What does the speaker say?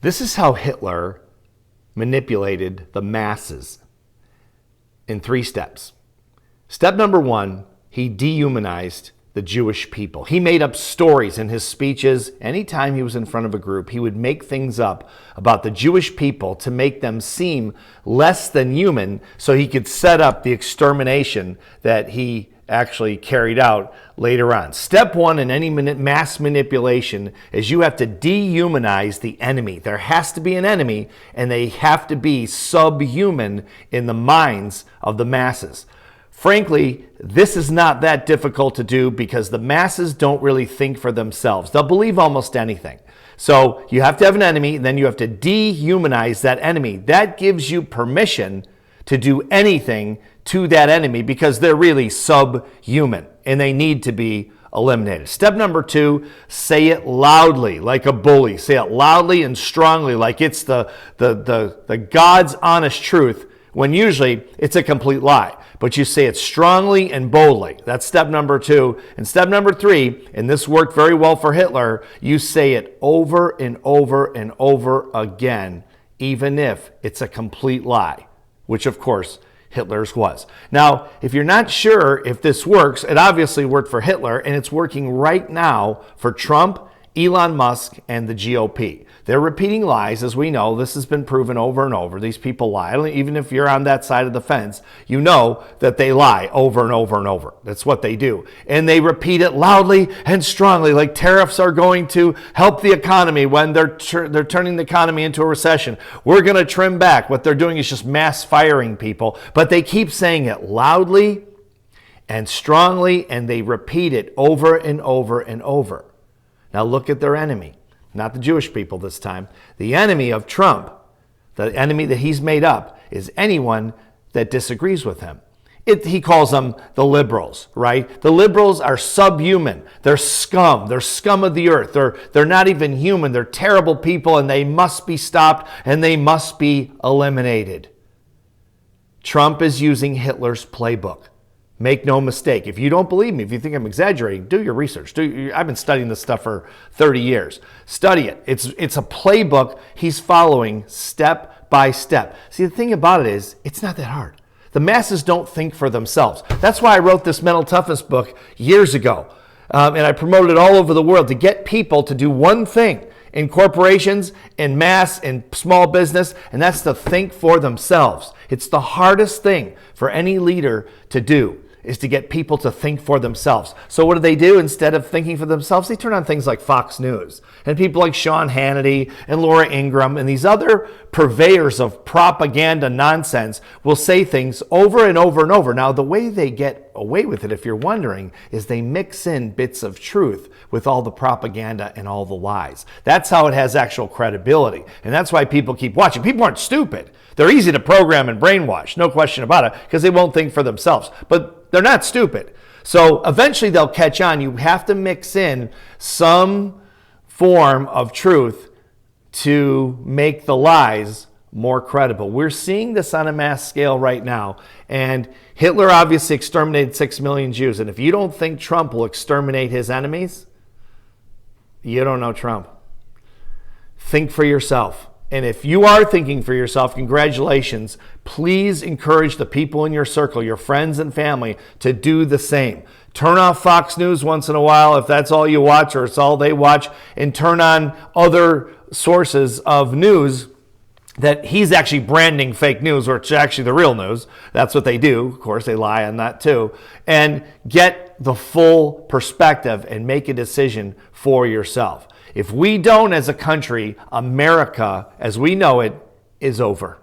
This is how Hitler manipulated the masses in 3 steps. Step number 1, he dehumanized the Jewish people. He made up stories in his speeches. Anytime he was in front of a group, he would make things up about the Jewish people to make them seem less than human so he could set up the extermination that he actually carried out later on. Step 1 in any mass manipulation is you have to dehumanize the enemy. There has to be an enemy, and they have to be subhuman in the minds of the masses. Frankly, this is not that difficult to do because the masses don't really think for themselves. They'll believe almost anything. So you have to have an enemy, and then you have to dehumanize that enemy. That gives you permission to do anything to that enemy because they're really subhuman and they need to be eliminated. Step number 2, say it loudly like a bully. Say it loudly and strongly like it's the God's honest truth when usually it's a complete lie. But you say it strongly and boldly. That's step number 2. And step number 3, and this worked very well for Hitler, you say it over and over and over again, even if it's a complete lie, which of course Hitler's was. Now, if you're not sure if this works, it obviously worked for Hitler, and it's working right now for Trump, Elon Musk, and the GOP. They're repeating lies, as we know. This has been proven over and over. These people lie. Even if you're on that side of the fence, you know that they lie over and over and over. That's what they do. And they repeat it loudly and strongly, like tariffs are going to help the economy when they're turning the economy into a recession. We're going to trim back. What they're doing is just mass firing people. But they keep saying it loudly and strongly, and they repeat it over and over and over. Now look at their enemy. Not the Jewish people this time. The enemy of Trump, the enemy that he's made up, is anyone that disagrees with him. He calls them the liberals, right? The liberals are subhuman. They're scum. They're scum of the earth. They're not even human. They're terrible people, and they must be stopped, and they must be eliminated. Trump is using Hitler's playbook. Make no mistake. If you don't believe me, if you think I'm exaggerating, do your research. I've been studying this stuff for 30 years. Study it. It's a playbook he's following step by step. See, the thing about it is, it's not that hard. The masses don't think for themselves. That's why I wrote this mental toughness book years ago. And I promoted it all over the world to get people to do one thing in corporations, in mass, in small business, and that's to think for themselves. It's the hardest thing for any leader to do, is to get people to think for themselves. So what do? Instead of thinking for themselves, they turn on things like Fox News. And people like Sean Hannity and Laura Ingraham and these other purveyors of propaganda nonsense will say things over and over and over. Now, the way they get away with it, if you're wondering, is they mix in bits of truth with all the propaganda and all the lies. That's how it has actual credibility. And that's why people keep watching. People aren't stupid. They're easy to program and brainwash, no question about it, because they won't think for themselves. But they're not stupid. So eventually they'll catch on. You have to mix in some form of truth to make the lies more credible. We're seeing this on a mass scale right now. And Hitler obviously exterminated 6 million Jews. And if you don't think Trump will exterminate his enemies, you don't know Trump. Think for yourself. And if you are thinking for yourself, congratulations. Please encourage the people in your circle, your friends and family, to do the same. Turn off Fox News once in a while if that's all you watch or it's all they watch, and turn on other sources of news that he's actually branding fake news, or it's actually the real news. That's what they do. Of course, they lie on that too. And get the full perspective and make a decision for yourself. If we don't, as a country, America, as we know it, is over.